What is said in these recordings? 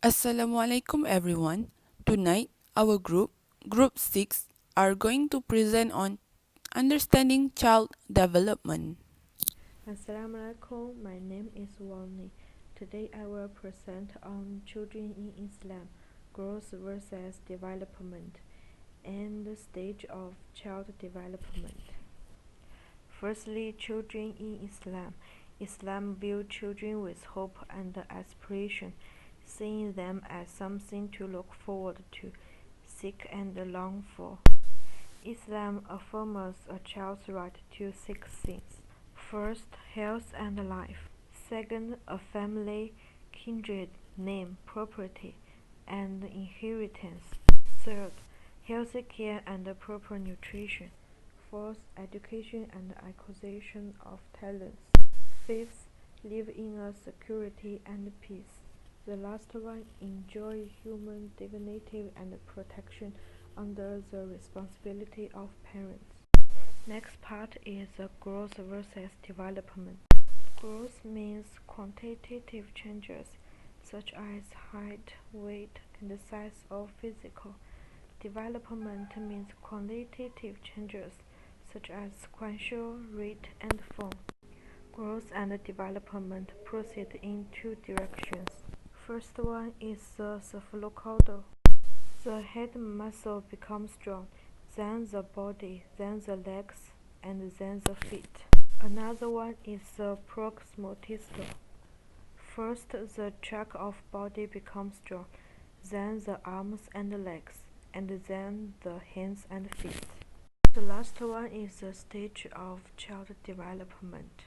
Assalamualaikum everyone. Tonight, our Group 6, are going to present on understanding child development. Assalamualaikum, my name is Wani. Today I will present on children in Islam, growth versus development, and the stage of child development. Firstly, children in Islam. Islam views children with hope and aspiration, seeing them as something to look forward to, seek and long for. Islam affirms a child's right to six things. First, health and life. Second, a family, kindred, name, property, and inheritance. Third, healthy care and proper nutrition. Fourth, education and acquisition of talents. Fifth, live in a security and peace. The last one, enjoy human dignity and protection under the responsibility of parents. Next part is growth versus development. Growth means quantitative changes such as height, weight, and size of physical. Development means qualitative changes such as sequential, rate, and form. Growth and development proceed in two directions. First one is the cephalocaudal. The head muscle becomes strong, then the body, then the legs, and then the feet. Another one is the proximal distal. First, the tract of body becomes strong, then the arms and legs, and then the hands and feet. The last one is the stage of child development.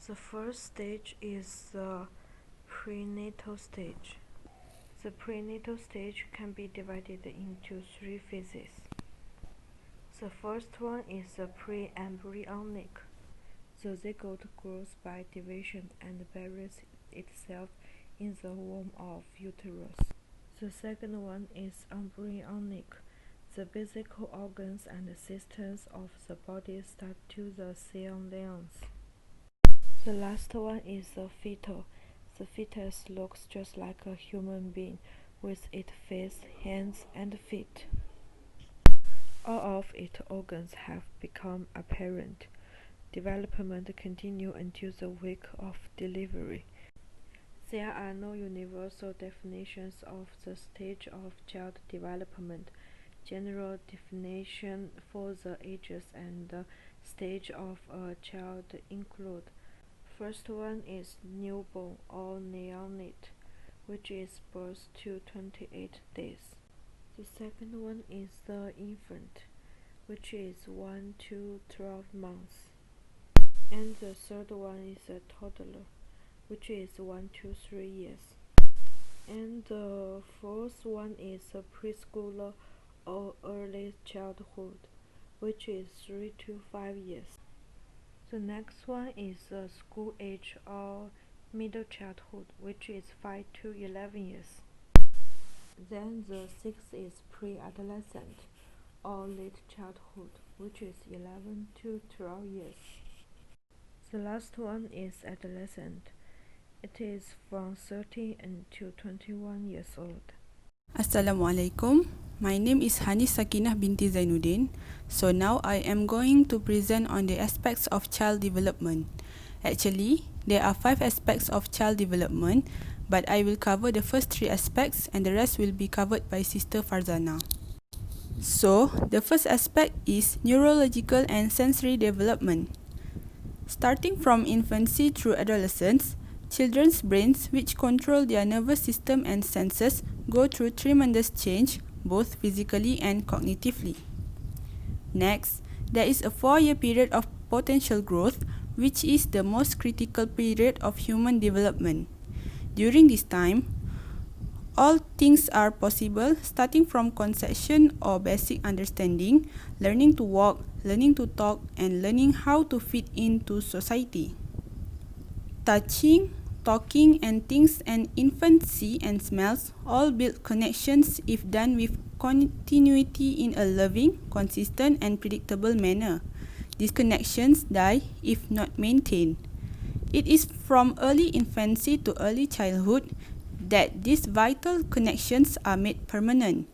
The first stage is the prenatal stage. The prenatal stage can be divided into three phases. The first one is the pre-embryonic. The zygote grows by division and buries itself in the womb of uterus. The second one is embryonic. The basic organs and systems of the body start to the cell lines. The last one is the fetal. The fetus looks just like a human being with its face, hands, and feet. All of its organs have become apparent. Development continues until the week of delivery. There are no universal definitions of the stage of child development. General definitions for the ages and the stage of a child include: first one is newborn or neonate, which is birth to 28 days. The second one is the infant, which is 1 to 12 months. And the third one is a toddler, which is 1 to 3 years. And the fourth one is a preschooler or early childhood, which is 3 to 5 years. The next one is the school age or middle childhood, which is 5 to 11 years. Then the sixth is pre-adolescent or late childhood, which is 11 to 12 years. The last one is adolescent. It is from 13 to 21 years old. Assalamualaikum. My name is Hanis Sakinah binti Zainuddin. So now I am going to present on the aspects of child development. Actually, there are 5 aspects of child development, but I will cover the first 3 aspects and the rest will be covered by Sister Farzana. So, the first aspect is neurological and sensory development. Starting from infancy through adolescence, children's brains, which control their nervous system and senses, go through tremendous change, both physically and cognitively. Next, there is a 4-year period of potential growth, which is the most critical period of human development. During this time, all things are possible, starting from conception or basic understanding, learning to walk, learning to talk, and learning how to fit into society. Touching, talking, and things and infancy and smells all build connections if done with continuity in a loving, consistent, and predictable manner. These connections die if not maintained. It is from early infancy to early childhood that these vital connections are made permanent.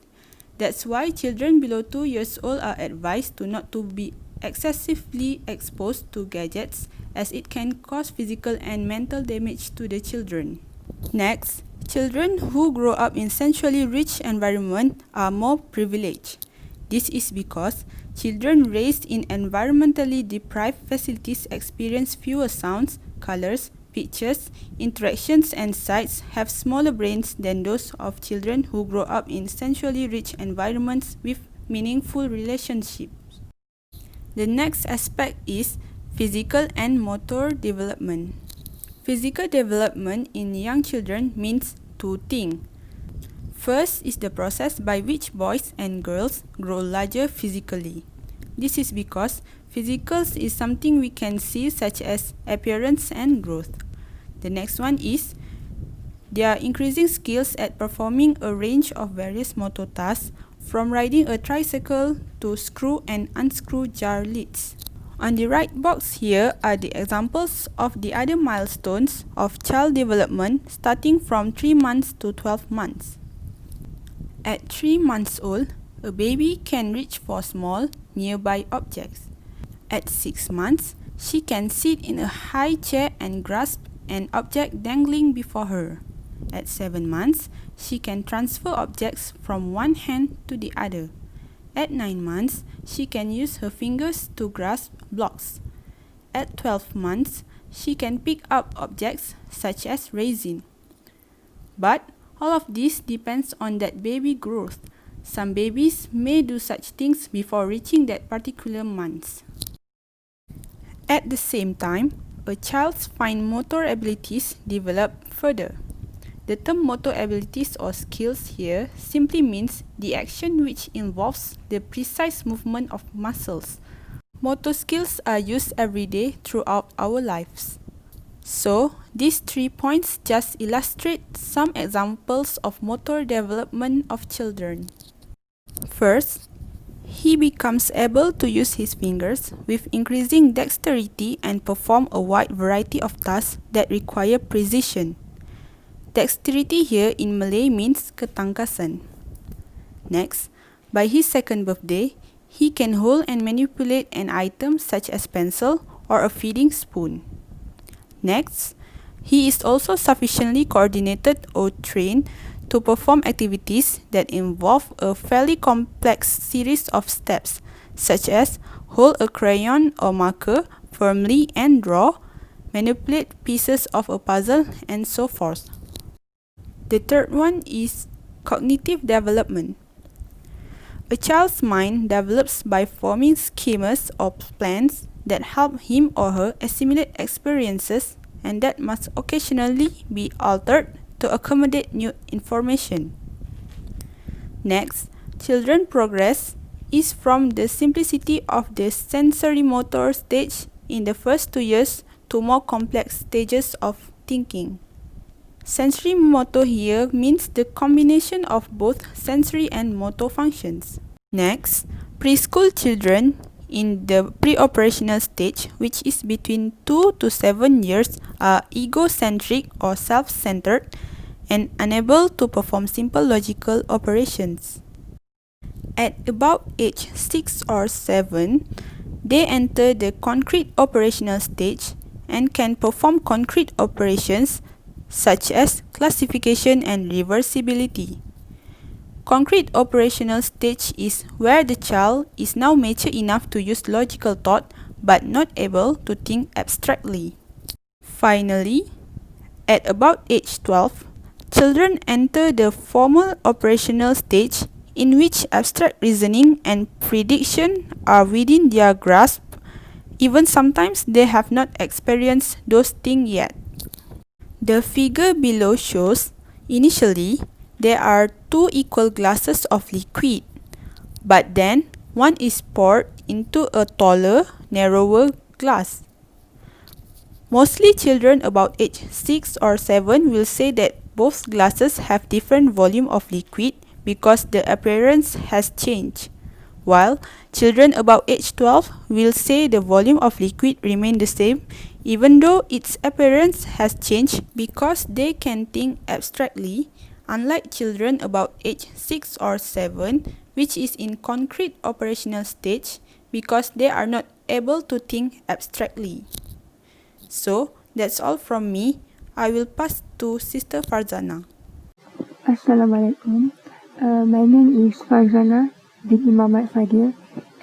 That's why children below 2 years old are advised not to be excessively exposed to gadgets, as it can cause physical and mental damage to the children. Next, children who grow up in sensually rich environment are more privileged. This is because children raised in environmentally deprived facilities experience fewer sounds, colors, pictures, interactions and sights, have smaller brains than those of children who grow up in sensually rich environments with meaningful relationships. The next aspect is physical and motor development. Physical development in young children means two things. First is the process by which boys and girls grow larger physically. This is because physicals is something we can see, such as appearance and growth. The next one is their increasing skills at performing a range of various motor tasks, from riding a tricycle to screw and unscrew jar lids. On the right box here are the examples of the other milestones of child development starting from 3 months to 12 months. At 3 months old, a baby can reach for small, nearby objects. At 6 months, she can sit in a high chair and grasp an object dangling before her. At 7 months, she can transfer objects from one hand to the other. At 9 months, she can use her fingers to grasp blocks. At 12 months, she can pick up objects such as resin. But all of this depends on that baby growth. Some babies may do such things before reaching that particular month. At the same time, a child's fine motor abilities develop further. The term motor abilities or skills here simply means the action which involves the precise movement of muscles. Motor skills are used every day throughout our lives. So, these 3 points just illustrate some examples of motor development of children. First, he becomes able to use his fingers with increasing dexterity and perform a wide variety of tasks that require precision. Dexterity here in Malay means ketangkasan. Next, by his second birthday, he can hold and manipulate an item such as pencil or a feeding spoon. Next, he is also sufficiently coordinated or trained to perform activities that involve a fairly complex series of steps, such as hold a crayon or marker firmly and draw, manipulate pieces of a puzzle, and so forth. The third one is cognitive development. A child's mind develops by forming schemas or plans that help him or her assimilate experiences and that must occasionally be altered to accommodate new information. Next, children progress is from the simplicity of the sensory-motor stage in the first 2 years to more complex stages of thinking. Sensory motor here means the combination of both sensory and motor functions. Next, preschool children in the pre-operational stage, which is between 2 to 7 years, are egocentric or self-centered and unable to perform simple logical operations. At about age 6 or 7, they enter the concrete operational stage and can perform concrete operations such as classification and reversibility. Concrete operational stage is where the child is now mature enough to use logical thought but not able to think abstractly. Finally, at about age 12, children enter the formal operational stage in which abstract reasoning and prediction are within their grasp, even sometimes they have not experienced those things yet. The figure below shows, initially, there are 2 equal glasses of liquid, but then one is poured into a taller, narrower glass. Mostly children about age 6 or 7 will say that both glasses have different volume of liquid because the appearance has changed, while children about age 12 will say the volume of liquid remain the same Even though its appearance has changed because they can think abstractly, unlike children about age 6 or 7, which is in concrete operational stage because they are not able to think abstractly. So, that's all from me. I will pass to Sister Farzana. Assalamualaikum. My name is Farzana bin Muhammad Fadil,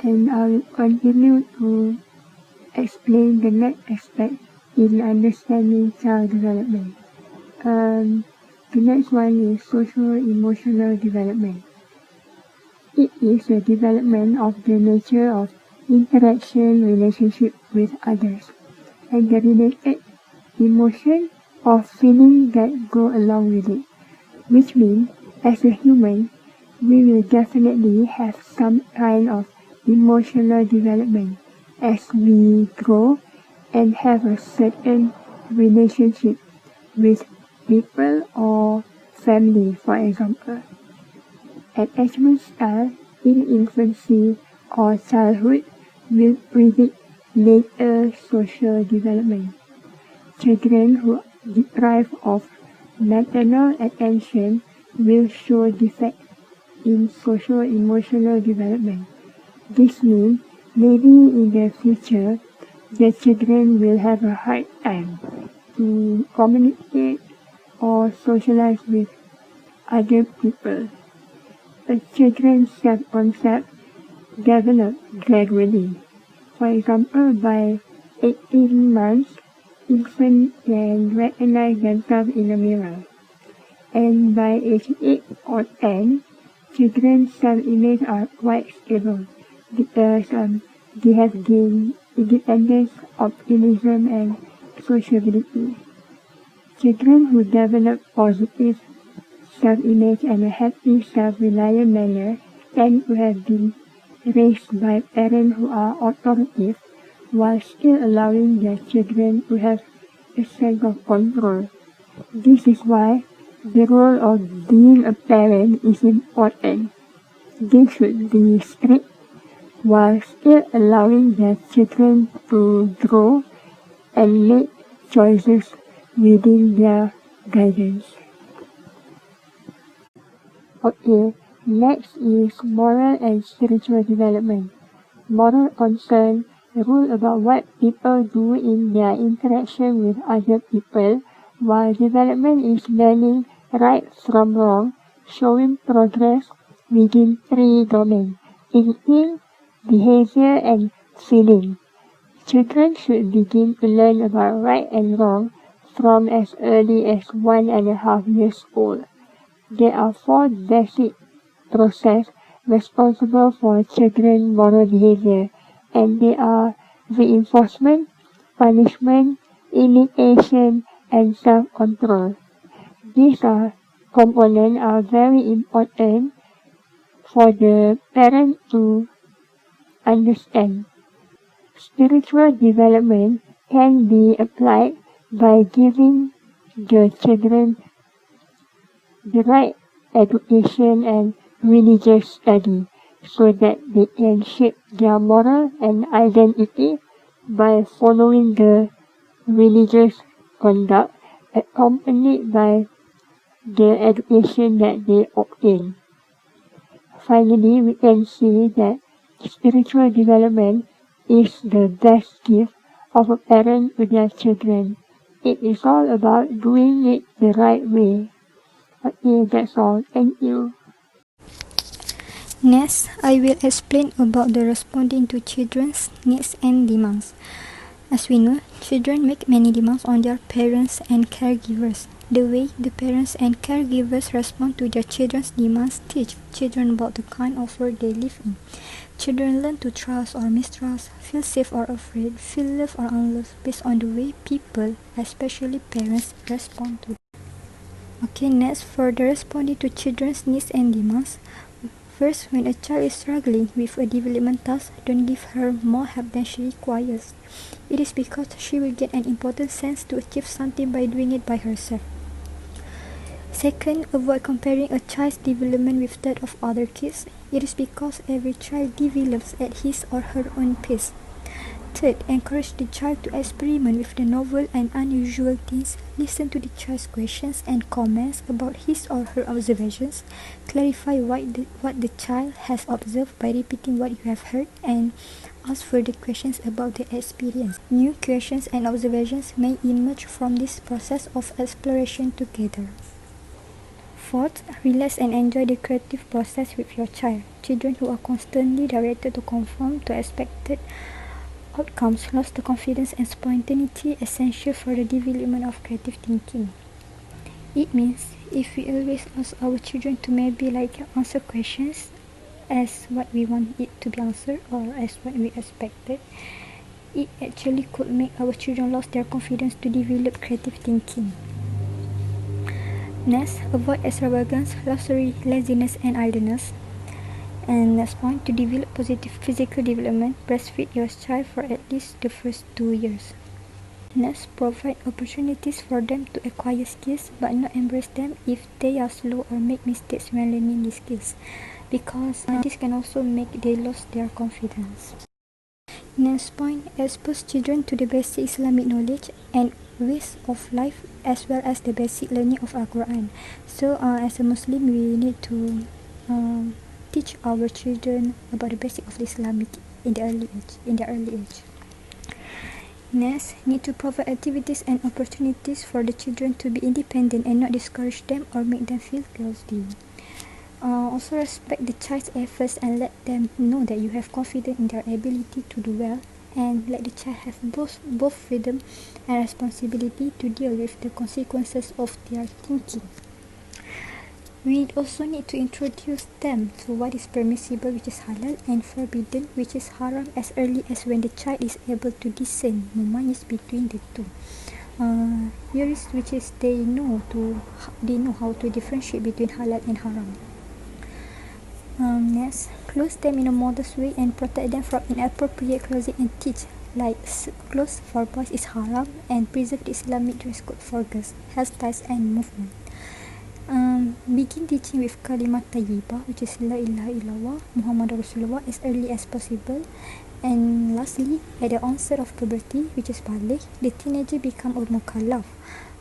and I will continue to explain the next aspect in understanding child development. The next one is social-emotional development. It is the development of the nature of interaction relationship with others and the related emotion or feeling that go along with it, which means as a human, we will definitely have some kind of emotional development as we grow and have a certain relationship with people or family, for example. Attachment style in infancy or childhood will predict later social development. Children who deprive of maternal attention will show defect in social-emotional development. This means maybe in the future, the children will have a hard time to communicate or socialize with other people. A children's self-concept develops gradually. For example, by 18 months, infants can recognize themselves in a mirror. And by age 8 or 10, children's self-image are quite stable because they have gained independence, optimism, and sociability. Children who develop positive self-image and a happy, self-reliant manner tend to have been raised by parents who are authoritative while still allowing their children to have a sense of control. This is why the role of being a parent is important. They should be strict while still allowing their children to grow and make choices within their guidance. Okay, next is moral and spiritual development. Moral concern rule about what people do in their interaction with other people, while development is learning right from wrong, showing progress within 3 domains: thinking, behavior, and feeling. Children should begin to learn about right and wrong from as early as 1.5 years old. There are 4 basic processes responsible for children's moral behavior, and they are reinforcement, punishment, imitation, and self-control. These components are very important for the parent to understand. Spiritual development can be applied by giving the children the right education and religious study so that they can shape their moral and identity by following the religious conduct accompanied by the education that they obtain. Finally, we can see that spiritual development is the best gift of a parent to their children. It is all about doing it the right way. Okay, that's all. Thank you. Next, I will explain about the responding to children's needs and demands. As we know, children make many demands on their parents and caregivers. The way the parents and caregivers respond to their children's demands teach children about the kind of world they live in. Children learn to trust or mistrust, feel safe or afraid, feel loved or unloved based on the way people, especially parents, respond to them. Okay, next, for the responding to children's needs and demands. First, when a child is struggling with a development task, don't give her more help than she requires. It is because she will get an important sense to achieve something by doing it by herself. Second, avoid comparing a child's development with that of other kids. It is because every child develops at his or her own pace. Third, encourage the child to experiment with the novel and unusual things. Listen to the child's questions and comments about his or her observations. Clarify what the child has observed by repeating what you have heard, and ask further questions about the experience. New questions and observations may emerge from this process of exploration together. Fourth, relax and enjoy the creative process with your child. Children who are constantly directed to conform to expected outcomes lose the confidence and spontaneity essential for the development of creative thinking. It means if we always ask our children to maybe answer questions as what we want it to be answered or as what we expected, it actually could make our children lose their confidence to develop creative thinking. Next, avoid extravagance, luxury, laziness, and idleness. And next point, to develop positive physical development, breastfeed your child for at least the first 2 years. Next, provide opportunities for them to acquire skills, but not embrace them if they are slow or make mistakes when learning these skills, because this can also make them lose their confidence. Next point, expose children to the basic Islamic knowledge and ways of life, as well as the basic learning of Al-Quran. So, as a Muslim, we need to teach our children about the basic of the Islamic in the early age. Next, need to provide activities and opportunities for the children to be independent and not discourage them or make them feel guilty. Also respect the child's efforts and let them know that you have confidence in their ability to do well, and let the child have both freedom and responsibility to deal with the consequences of their thinking. We also need to introduce them to what is permissible, which is halal, and forbidden, which is haram, as early as when the child is able to discern, nuance between the two. They know how to differentiate between halal and haram. Next, clothe them in a modest way and protect them from inappropriate clothing and teach, like clothes for boys is haram, and preserve the Islamic dress code for girls, hairstyles and movement. Begin teaching with kalimat tayyibah, which is La ilaha illallah Muhammadur Rasulullah, as early as possible. And lastly, at the onset of puberty, which is baligh, the teenager become a mukallaf.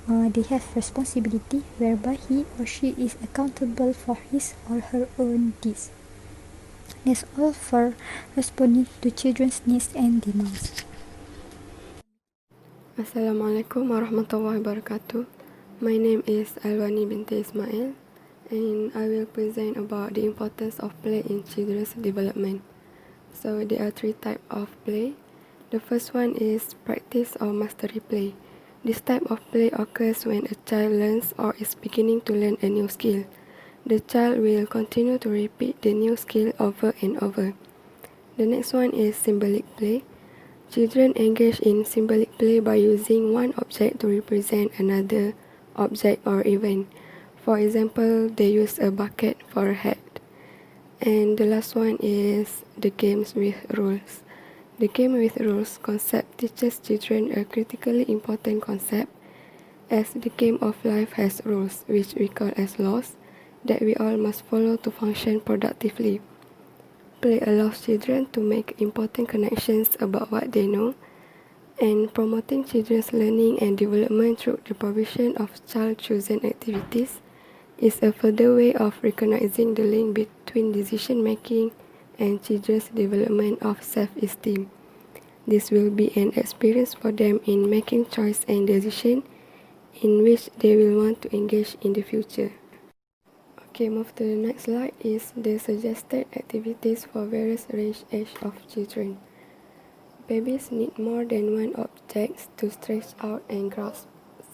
They have responsibility whereby he or she is accountable for his or her own deeds. That's all for responding to children's needs and demands. Assalamualaikum warahmatullahi wabarakatuh. My name is Alwani binti Ismail, and I will present about the importance of play in children's development. So there are 3 types of play. The first one is practice or mastery play. This type of play occurs when a child learns or is beginning to learn a new skill. The child will continue to repeat the new skill over and over. The next one is symbolic play. Children engage in symbolic play by using one object to represent another object or event. For example, they use a bucket for a hat. And the last one is the games with rules. The game with rules concept teaches children a critically important concept, as the game of life has rules, which we call as laws, that we all must follow to function productively. Play allows children to make important connections about what they know, and promoting children's learning and development through the provision of child-chosen activities is a further way of recognizing the link between decision-making and children's development of self-esteem. This will be an experience for them in making choice and decision in which they will want to engage in the future. Okay, move to the next slide is the suggested activities for various age of children. Babies need more than one object to stretch out and grasp,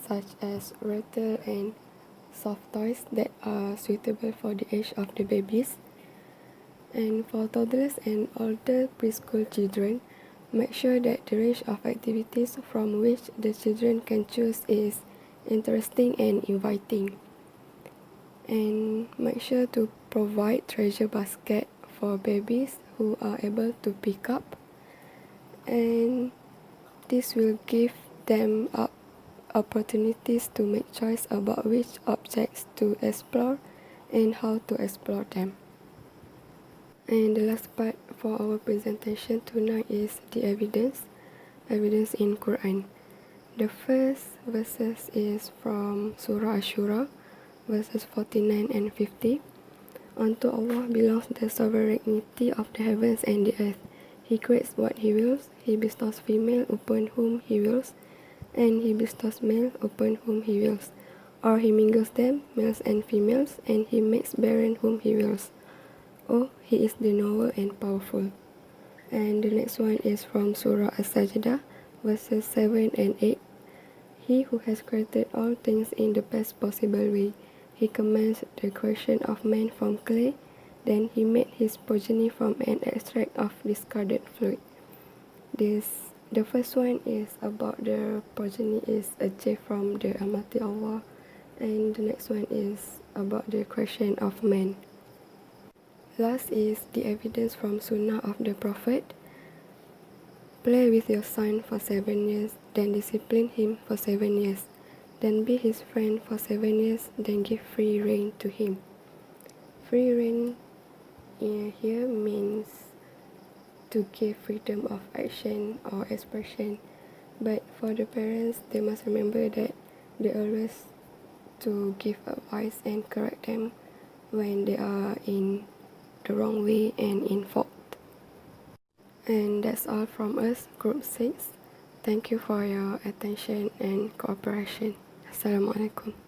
such as rattle and soft toys that are suitable for the age of the babies. And for toddlers and older preschool children, make sure that the range of activities from which the children can choose is interesting and inviting. And make sure to provide treasure basket for babies who are able to pick up, and this will give them opportunities to make choice about which objects to explore and how to explore them. And the last part for our presentation tonight is the evidence. evidence in Quran. The first verses is from Surah Ashura, verses 49 and 50. Unto Allah belongs the sovereignty of the heavens and the earth. He creates what He wills, He bestows female upon whom He wills, and He bestows male upon whom He wills. Or He mingles them, males and females, and He makes barren whom He wills. Oh, He is the knower and powerful. And the next one is from Surah As-Sajdah, verses 7 and 8. He who has created all things in the best possible way, He commenced the creation of man from clay, then He made his progeny from an extract of discarded fluid. The first one is about the progeny is achieved from the Almighty Allah, and the next one is about the creation of man. Last is the evidence from Sunnah of the Prophet. Play with your son for 7 years, then discipline him for 7 years. Then be his friend for 7 years, then give free rein to him. Free rein here means to give freedom of action or expression. But for the parents, they must remember that they always to give advice and correct them when they are in the wrong way and in fault. And that's all from us, Group 6. Thank you for your attention and cooperation. Assalamualaikum.